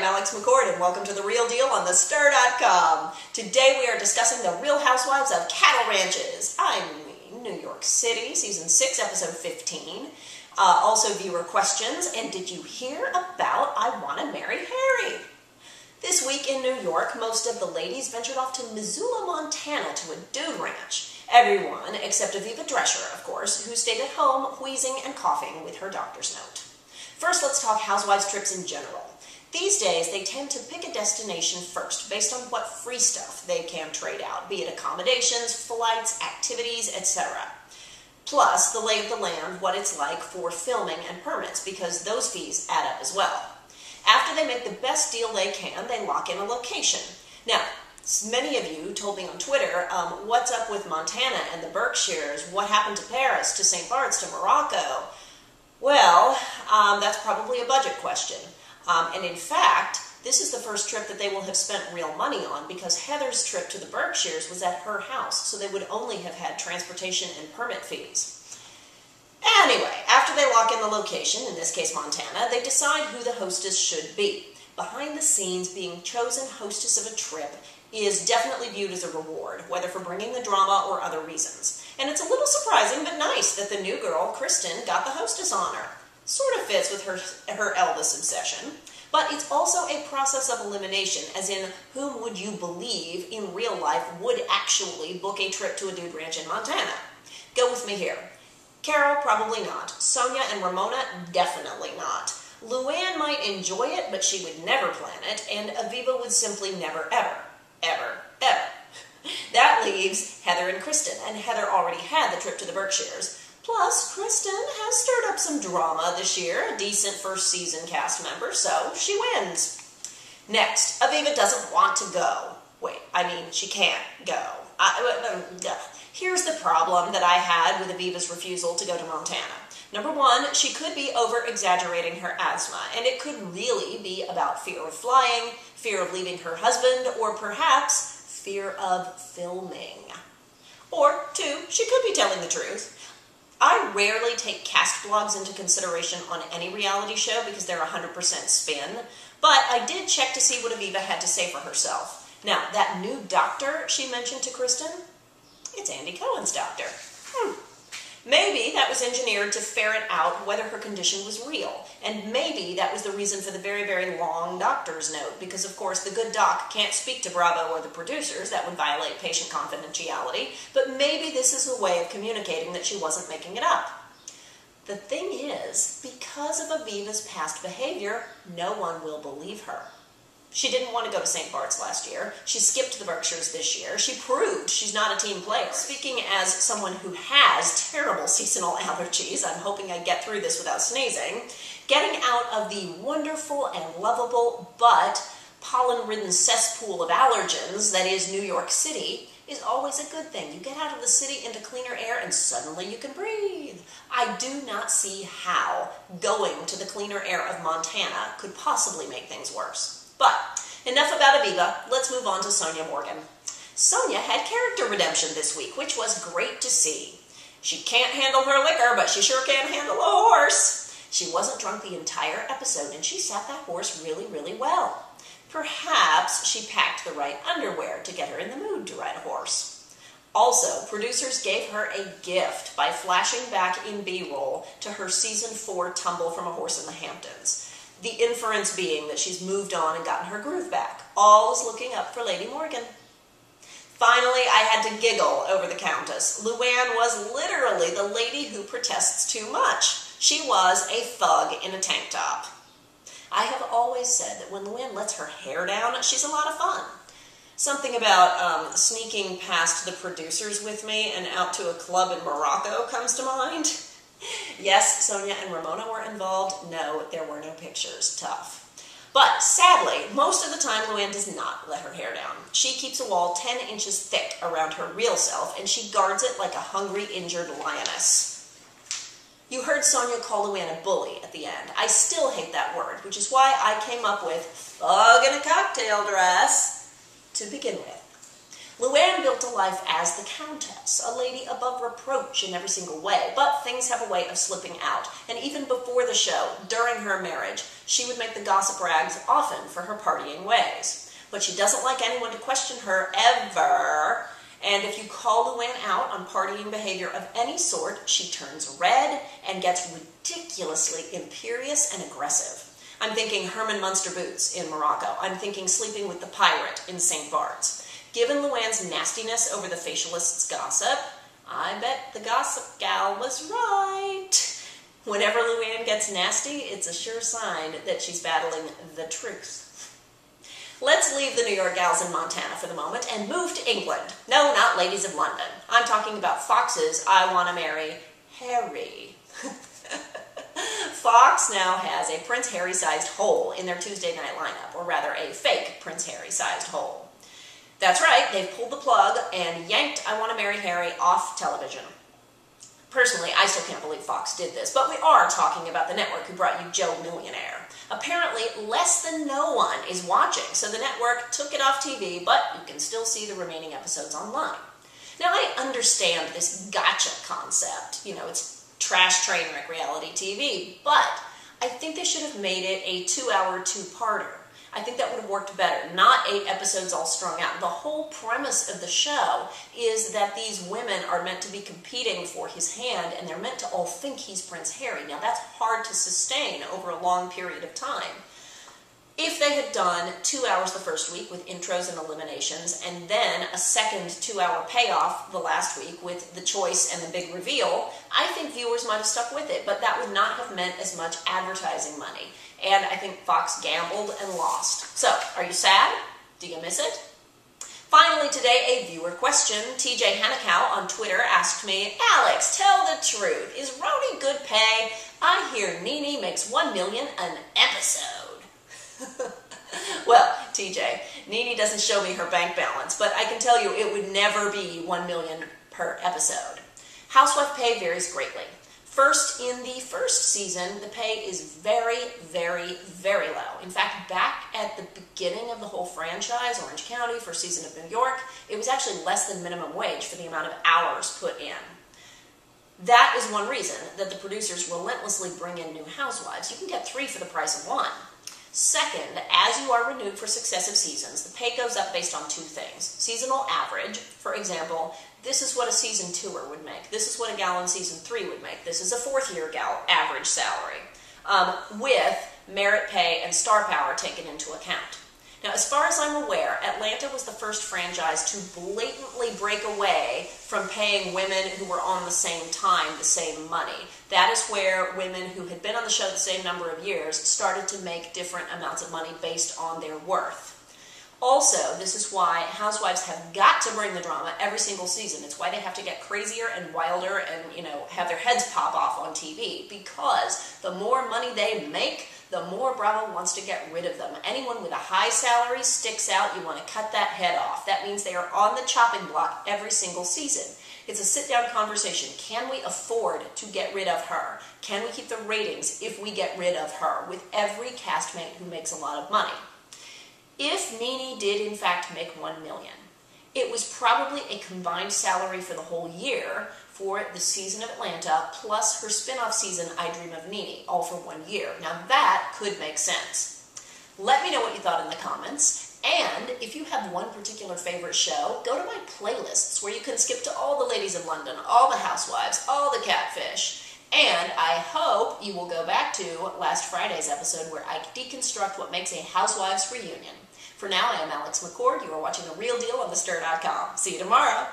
Alex McCord, and welcome to The Real Deal on thestir.com. Today we are discussing the Real Housewives of Cattle Ranches. I mean, New York City, Season 6, Episode 15. Also viewer questions, and did you hear about I Want to Marry Harry? This week in New York, most of the ladies ventured off to Missoula, Montana to a dude ranch. Everyone, except Aviva, of course, who stayed at home wheezing and coughing with her doctor's note. First, let's talk housewives trips in general. These days, they tend to pick a destination first, based on what free stuff they can trade out, be it accommodations, flights, activities, etc. Plus, the lay of the land, what it's like for filming and permits, because those fees add up as well. After they make the best deal they can, they lock in a location. Now, many of you told me on Twitter, what's up with Montana and the Berkshires? What happened to Paris, to St. Bart's, to Morocco? Well, that's probably a budget question. And in fact, this is the first trip that they will have spent real money on because Heather's trip to the Berkshires was at her house, so they would only have had transportation and permit fees. Anyway, after they lock in the location, in this case Montana, they decide who the hostess should be. Behind the scenes, being chosen hostess of a trip is definitely viewed as a reward, whether for bringing the drama or other reasons. And it's a little surprising but nice that the new girl, Kristen, got the hostess honor. Sort of fits with her Elvis obsession, but it's also a process of elimination, as in, whom would you believe in real life would actually book a trip to a dude ranch in Montana? Go with me here. Carol, probably not. Sonja and Ramona, definitely not. LuAnn might enjoy it, but she would never plan it, and Aviva would simply never, ever. That leaves Heather and Kristen, and Heather already had the trip to the Berkshires. Plus, Kristen has stirred up some drama this year, a decent first season cast member, so she wins. Next, Aviva doesn't want to go. Wait, I mean, she can't go. Here's the problem that I had with Aviva's refusal to go to Montana. Number one, she could be over-exaggerating her asthma, and it could really be about fear of flying, fear of leaving her husband, or perhaps fear of filming. Or two, she could be telling the truth. I rarely take cast blogs into consideration on any reality show because they're 100% spin, but I did check to see what Aviva had to say for herself. Now, that new doctor she mentioned to Kristen, it's Andy Cohen's doctor. Maybe that was engineered to ferret out whether her condition was real, and maybe that was the reason for the very, very long doctor's note, because of course the good doc can't speak to Bravo or the producers, that would violate patient confidentiality, but maybe this is a way of communicating that she wasn't making it up. The thing is, because of Aviva's past behavior, no one will believe her. She didn't want to go to St. Bart's last year. She skipped the Berkshires this year. She proved she's not a team player. Speaking as someone who has terrible seasonal allergies, I'm hoping I get through this without sneezing, getting out of the wonderful and lovable but pollen-ridden cesspool of allergens that is New York City is always a good thing. You get out of the city into cleaner air and suddenly you can breathe. I do not see how going to the cleaner air of Montana could possibly make things worse. But enough about Aviva, let's move on to Sonja Morgan. Sonja had character redemption this week, which was great to see. She can't handle her liquor, but she sure can handle a horse. She wasn't drunk the entire episode, and she sat that horse really, really well. Perhaps she packed the right underwear to get her in the mood to ride a horse. Also, producers gave her a gift by flashing back in B-roll to her Season 4 tumble from a horse in the Hamptons. The inference being that she's moved on and gotten her groove back. All is looking up for Lady Morgan. Finally, I had to giggle over the Countess. LuAnn was literally the lady who protests too much. She was a thug in a tank top. I have always said that when LuAnn lets her hair down, she's a lot of fun. Something about sneaking past the producers with me and out to a club in Morocco comes to mind. Yes, Sonja and Ramona were involved. No, there were no pictures. Tough. But sadly, most of the time LuAnn does not let her hair down. She keeps a wall 10 inches thick around her real self, and she guards it like a hungry, injured lioness. You heard Sonja call LuAnn a bully at the end. I still hate that word, which is why I came up with thug in a cocktail dress to begin with. LuAnn built a life as the Countess, a lady above reproach in every single way, but things have a way of slipping out. And even before the show, during her marriage, she would make the gossip rags often for her partying ways. But she doesn't like anyone to question her ever. And if you call LuAnn out on partying behavior of any sort, she turns red and gets ridiculously imperious and aggressive. I'm thinking Herman Munster boots in Morocco. I'm thinking sleeping with the pirate in St. Bart's. Given LuAnn's nastiness over the facialists' gossip, I bet the gossip gal was right. Whenever LuAnn gets nasty, it's a sure sign that she's battling the truth. Let's leave the New York gals in Montana for the moment and move to England. No, not Ladies of London. I'm talking about Fox's I Want to Marry Harry. Fox now has a Prince Harry-sized hole in their Tuesday night lineup, or rather a fake Prince Harry-sized hole. That's right, they've pulled the plug and yanked I Want to Marry Harry off television. Personally, I still can't believe Fox did this, but we are talking about the network who brought you Joe Millionaire. Apparently, less than no one is watching, so the network took it off TV, but you can still see the remaining episodes online. Now, I understand this gotcha concept. You know, it's trash train wreck reality TV, but I think they should have made it a 2-hour two-parter. I think that would have worked better, not 8 episodes all strung out. The whole premise of the show is that these women are meant to be competing for his hand, and they're meant to all think he's Prince Harry. Now, that's hard to sustain over a long period of time. If they had done 2 hours the first week with intros and eliminations, and then a second 2-hour payoff the last week with the choice and the big reveal, I think viewers might have stuck with it, but that would not have meant as much advertising money. And I think Fox gambled and lost. So, are you sad? Do you miss it? Finally today, a viewer question. TJ Hanikow on Twitter asked me, Alex, tell the truth. Is RHONY good pay? I hear Nene makes $1 million an episode. Well, TJ, Nene doesn't show me her bank balance, but I can tell you it would never be $1 million per episode. Housewife pay varies greatly. First, in the first season, the pay is very, very, very low. In fact, back at the beginning of the whole franchise, Orange County, first season of New York, it was actually less than minimum wage for the amount of hours put in. That is one reason that the producers relentlessly bring in new housewives. You can get 3 for the price of 1. Second, as you are renewed for successive seasons, the pay goes up based on 2 things. Seasonal average, for example, this is what a season 2er would make. This is what a gal in season 3 would make. This is a 4th-year gal average salary, with merit pay and star power taken into account. Now, as far as I'm aware, Atlanta was the first franchise to blatantly break away from paying women who were on the same time the same money. That is where women who had been on the show the same number of years started to make different amounts of money based on their worth. Also, this is why housewives have got to bring the drama every single season. It's why they have to get crazier and wilder and, have their heads pop off on TV, because the more money they make, the more Bravo wants to get rid of them. Anyone with a high salary sticks out. You want to cut that head off. That means they are on the chopping block every single season. It's a sit-down conversation. Can we afford to get rid of her? Can we keep the ratings if we get rid of her? With every castmate who makes a lot of money. If Nene did in fact make $1 million, it was probably a combined salary for the whole year for the season of Atlanta, plus her spin-off season, I Dream of Nene, all for 1 year. Now that could make sense. Let me know what you thought in the comments, and if you have one particular favorite show, go to my playlists where you can skip to all the Ladies of London, all the Housewives, all the Catfish, and I hope you will go back to last Friday's episode where I deconstruct what makes a Housewives reunion. For now, I am Alex McCord. You are watching The Real Deal on thestir.com. See you tomorrow.